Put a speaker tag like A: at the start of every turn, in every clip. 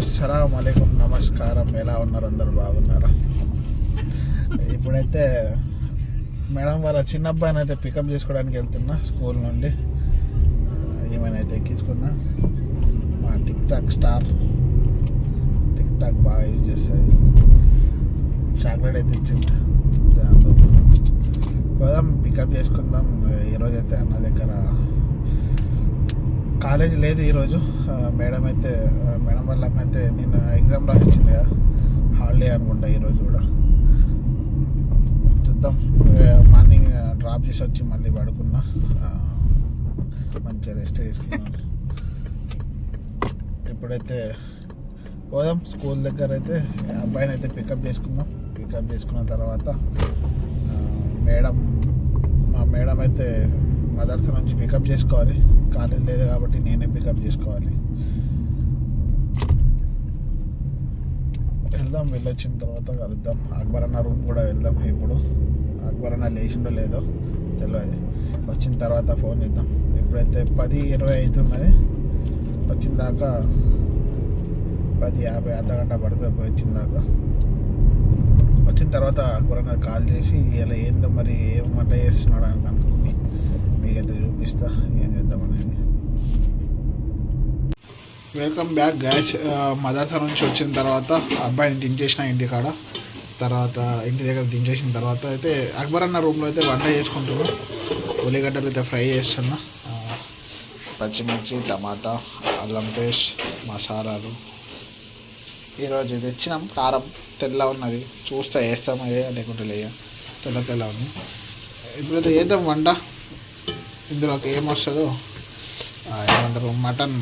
A: అస్సలాము అలైకుం, నమస్కారం. ఎలా ఉన్నారు? అందరూ బాగున్నారా? ఇప్పుడైతే మేడం వాళ్ళ చిన్న అబ్బాయిని అయితే పికప్ చేసుకోవడానికి వెళ్తున్నా స్కూల్ నుండి. ఏమైనా అయితే ఎక్కించుకున్నా. మా tick tok star tick talk బాగా యూజ్ చేస్తుంది. చాక్లెట్ అయితే ఇచ్చింది. దాంతో పోదాం, పికప్ చేసుకుందాం. ఈరోజు అయితే అన్న దగ్గర కాలేజ్ లేదు ఈరోజు. మేడం వాళ్ళ అయితే నేను ఎగ్జామ్ రాసి ఇచ్చింది కదా, హాలిడే అనుకుంటా ఈరోజు కూడా. చూద్దాం. మార్నింగ్ డ్రాప్ చేసి వచ్చి మళ్ళీ పడుకున్నా, మంచిగా రెస్ట్ తీసుకున్నాను. ఇప్పుడైతే పోదాం స్కూల్ దగ్గర. అయితే అబ్బాయిని అయితే పికప్ చేసుకుందాం. పికప్ చేసుకున్న తర్వాత మా మేడం అయితే మదర్సా నుంచి పికప్ చేసుకోవాలి. కాలేజ్ లేదు కాబట్టి నేనే పికప్ చేసుకోవాలి. వెళ్దాం, వెళ్ళొచ్చిన తర్వాత కలుద్దాం. అక్బర్ అన్న రూమ్ కూడా వెళ్దాం. ఇప్పుడు అక్బర్ అన్న లేచిండో లేదో తెలియదు. వచ్చిన తర్వాత ఫోన్ చేద్దాం. ఇప్పుడైతే 10:20 అవుతున్నది. వచ్చిన దాకా 10:50 అర్ధగంట పడుతుంది. పోయి వచ్చిన దాకా. వచ్చిన తర్వాత అక్బర్ అన్న కాల్ చేసి ఇలా ఏందో మరి ఏం వంట చేస్తున్నాడు అని అనుకుంది. మీకైతే చూపిస్తా ఏం చేద్దామనేది. Welcome back guys. మదర్సా నుంచి వచ్చిన తర్వాత అబ్బాయిని దించేసిన ఇంటి కాడ. తర్వాత ఇంటి దగ్గర దించేసిన తర్వాత అయితే అక్బర్ అన్న రూమ్లో అయితే వంట చేసుకుంటున్నాం. ఉల్లిగడ్డలు అయితే ఫ్రై చేస్తున్నా. పచ్చిమిర్చి, టమాటా, అల్లం పేస్ట్, మసాలాలు. ఈరోజు తెచ్చినాం. కారం తెల్ల ఉన్నది, చూస్తా వేస్తామో లేకుంటే లేయ. తెల్ల ఉంది. ఇప్పుడైతే వేద్దాం వంట. ఇందులోకి ఏమొస్తుందో ఏమంటారు, మటన్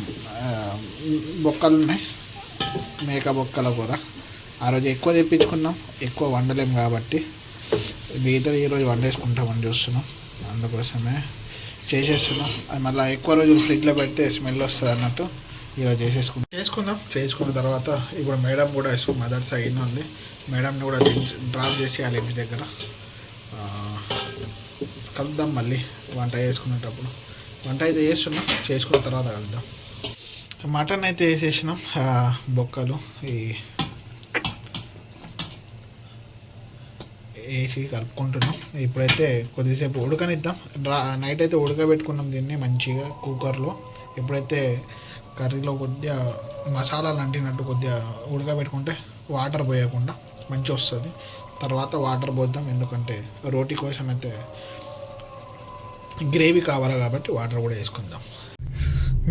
A: బొక్కలు ఉన్నాయి, మేక బొక్కల కూర. ఆ రోజు ఎక్కువ తెప్పించుకున్నాం, ఎక్కువ వండలేం కాబట్టి మిగతాది ఈరోజు వండేసుకుంటామని చూస్తున్నాం. అందుకోసమే చేసేస్తున్నాం. అది మళ్ళీ ఎక్కువ రోజులు ఫ్రిడ్జ్లో పెడితే స్మెల్ వస్తుంది అన్నట్టు ఈరోజు చేసుకుందాం. చేసుకున్న తర్వాత ఇప్పుడు మేడం కూడా మదర్సా అయిన ఉంది. మేడంని కూడా డ్రాప్ చేసి వాళ్ళ ఇంటి దగ్గర కలుద్దాం. మళ్ళీ వంట చేసుకునేటప్పుడు వంట అయితే చేస్తున్నాం. చేసుకున్న తర్వాత కలుద్దాం. మటన్ అయితే వేసేసినాం. బొక్కలు వేసి కలుపుకుంటున్నాం. ఇప్పుడైతే కొద్దిసేపు ఉడకనిద్దాం. నైట్ అయితే ఉడకబెట్టుకున్నాం దీన్ని మంచిగా కుక్కర్లో. ఇప్పుడైతే కర్రీలో కొద్దిగా మసాలాలు అంటినట్టు కొద్దిగా ఉడకబెట్టుకుంటే వాటర్ పోయకుండా మంచిగా వస్తుంది. తర్వాత వాటర్ పోద్దాం, ఎందుకంటే రోటీ కోసం అయితే గ్రేవీ కావాలి కాబట్టి వాటర్ కూడా వేసుకుందాం.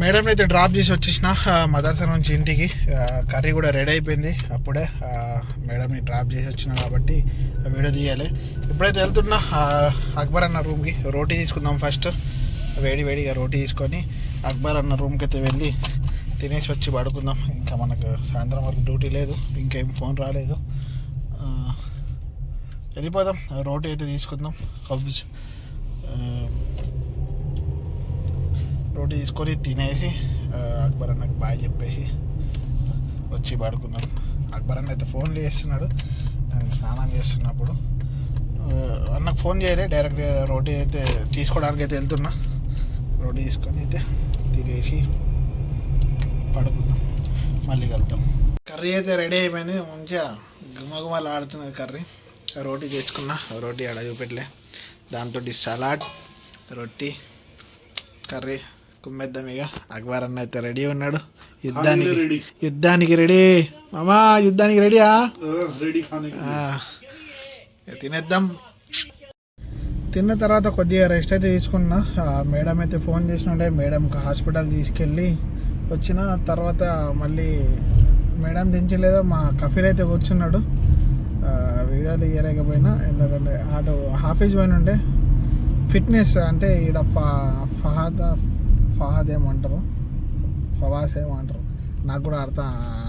A: మేడం అయితే డ్రాప్ చేసి వచ్చేసిన మదర్సా నుంచి ఇంటికి. కర్రీ కూడా రెడీ అయిపోయింది. అప్పుడే మేడంని డ్రాప్ చేసి వచ్చిన కాబట్టి వీడియో తీయాలి. ఇప్పుడైతే వెళ్తున్నా అక్బర్ అన్న రూమ్కి. రోటీ తీసుకుందాం ఫస్ట్. వేడిగా రోటీ తీసుకొని అక్బర్ అన్న రూమ్కి అయితే వెళ్ళి తినేసి వచ్చి పడుకుందాం. ఇంకా మనకు సాయంత్రం వరకు డ్యూటీ లేదు, ఇంకేం ఫోన్ రాలేదు. వెళ్ళిపోదాం. రోటీ అయితే తీసుకుందాం. రోటీ తీసుకొని తినేసి అక్బర్ అన్నకి బాయ్ చెప్పేసి వచ్చి పడుకుందాం. అక్బర్ అన్న అయితే ఫోన్లు చేస్తున్నాడు. నేను స్నానం చేస్తున్నప్పుడు అన్నకు ఫోన్ చేయలే, డైరెక్ట్గా రోటీ అయితే తీసుకోవడానికి అయితే వెళ్తున్నా. రోటీ తీసుకొని అయితే తినేసి పడుకుందాం. మళ్ళీ కలుద్దాం. కర్రీ అయితే రెడీ అయిపోయింది. మంచిగా గుమగుమలు ఆడుతున్నది కర్రీ. రోటీ తెచ్చుకున్నా. రోటీ ఆడ చూపెట్టలే. దాంతో సలాడ్, రొట్టి, కర్రీ కుమ్మేద్దాం. ఇక అక్బర్ అన్న అయితే రెడీ ఉన్నాడు. యుద్ధానికి రెడీ మామా. యుద్ధానికి రెడీయా? తినేద్దాం. తిన్న తర్వాత కొద్దిగా రెస్ట్ అయితే తీసుకున్నా. మేడం అయితే ఫోన్ చేసినట్టే మేడంకి హాస్పిటల్ తీసుకెళ్ళి వచ్చిన తర్వాత మళ్ళీ మేడం దించలేదో మా కఫీర్ అయితే కూర్చున్నాడు. వీడియోలు ఇవ్వలేకపోయినా, ఎందుకంటే అటు ఆఫీస్ పైన ఉంటే ఫిట్నెస్ అంటే ఈడ ఫహాద్ ఏమంటారు, ఫవాస్ ఏమంటారు, నాకు కూడా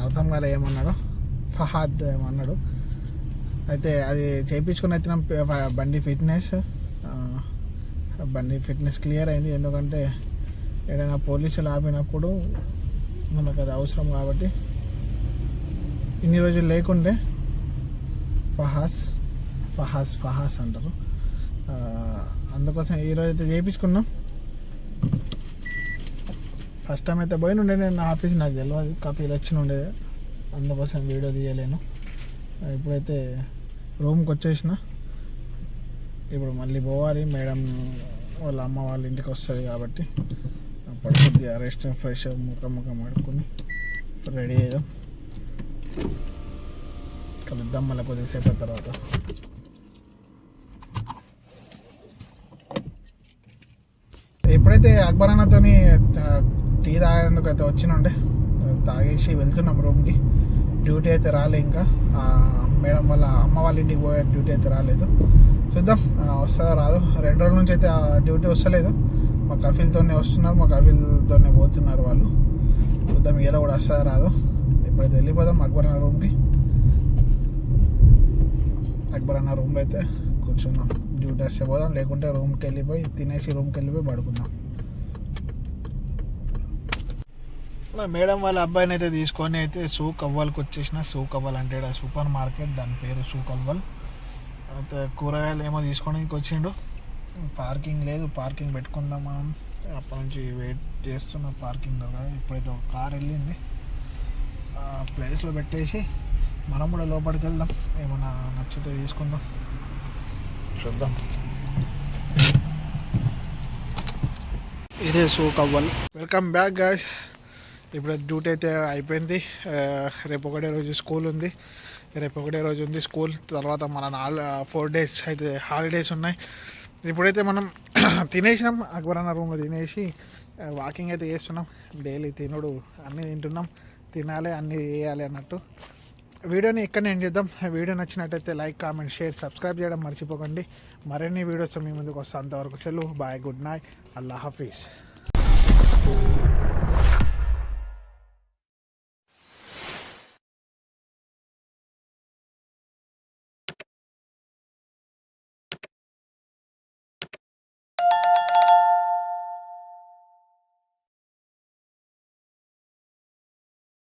A: అర్థం కాలే ఏమన్నాడు. ఫహాద్ ఏమన్నాడు. అయితే అది చేయించుకుని వచ్చినాం. బండి ఫిట్నెస్ క్లియర్ అయింది. ఎందుకంటే ఏదైనా పోలీసులు ఆపినప్పుడు మనకు అది అవసరం కాబట్టి. ఇన్ని రోజులు లేకుండే ఫహాస్ అంటారు. అందుకోసం ఈరోజు అయితే చేయించుకున్నాం. ఫస్ట్ టైం అయితే పోయిన ఉండే నేను ఆఫీస్, నాకు తెలియదు కఫీలు వచ్చి ఉండేది. అందుకోసం వీడియో తీయలేను. ఇప్పుడైతే రూమ్కి వచ్చేసిన. ఇప్పుడు మళ్ళీ పోవాలి, మేడం వాళ్ళ అమ్మ వాళ్ళ ఇంటికి వస్తుంది కాబట్టి అప్పుడు కొద్దిగా రెస్ట్ ఫ్రెష్ ముఖం ఆడుకొని రెడీ అయ్యాం. కలుద్దాం మళ్ళీ కొద్దిసేపు తర్వాత. ఇప్పుడైతే అక్బర్ అన్నతో టీ తాగేందుకు అయితే వచ్చినండే, తాగేసి వెళ్తున్నాం రూమ్కి. డ్యూటీ అయితే రాలే ఇంకా, మేడం వాళ్ళ అమ్మ వాళ్ళ ఇంటికి పోయే డ్యూటీ అయితే రాలేదు. చూద్దాం వస్తుందో రాదు. 2 రోజుల నుంచి అయితే ఆ డ్యూటీ వస్తలేదు. మా కఫీల్తోనే వస్తున్నారు, మా కఫీల్తోనే పోతున్నారు వాళ్ళు. చూద్దాం ఇలా కూడా వస్తుందో రాదు. ఇప్పుడైతే వెళ్ళిపోదాం అక్బర్ అన్న రూమ్కి. అక్బర్ అన్న రూమ్లో అయితే కూర్చున్నాం. డ్యూటీ వస్తే పోదాం, లేకుంటే రూమ్కి వెళ్ళిపోయి తినేసి రూమ్కి వెళ్ళిపోయి పడుకుందాం. మేడం వాళ్ళ అబ్బాయిని అయితే తీసుకొని అయితే సూక్ అవ్వాల్కి వచ్చేసిన. సూక్ అవ్వల్ అంటే సూపర్ మార్కెట్, దాని పేరు సూక్ అవ్వల్. అయితే కూరగాయలు ఏమో తీసుకొని వచ్చిండు. పార్కింగ్ లేదు, పార్కింగ్ పెట్టుకుందాం మనం. అప్పటి నుంచి వెయిట్ చేస్తున్న పార్కింగ్ దొరకదు. ఇప్పుడైతే ఒక కార్ వెళ్ళింది, ప్లేస్లో పెట్టేసి మనం కూడా లోపలికి వెళ్దాం. ఏమన్నా నచ్చితే తీసుకుందాం, చూద్దాం. ఇదే సూక్ అవ్వల్. Welcome back guys. ఇప్పుడు డ్యూటీ అయితే అయిపోయింది. రేపు ఒకటే రోజు స్కూల్ ఉంది. స్కూల్ తర్వాత మన 4 days అయితే హాలిడేస్ ఉన్నాయి. ఇప్పుడైతే మనం తినేసినాం, అక్బర్ అన్న రూమ్లో తినేసి వాకింగ్ అయితే చేస్తున్నాం. డైలీ తినుడు అన్నీ తింటున్నాం, తినాలి అన్నీ చేయాలి అన్నట్టు. వీడియోని ఎక్కడ ఎండ్ చేద్దాం. వీడియో నచ్చినట్టయితే లైక్, కామెంట్, షేర్, సబ్స్క్రైబ్ చేయడం మర్చిపోకండి. మరిన్ని వీడియోస్ మీ ముందుకు వస్తాను. అంతవరకు సెలవు, బాయ్, గుడ్ నైట్, అల్లా హఫీజ్.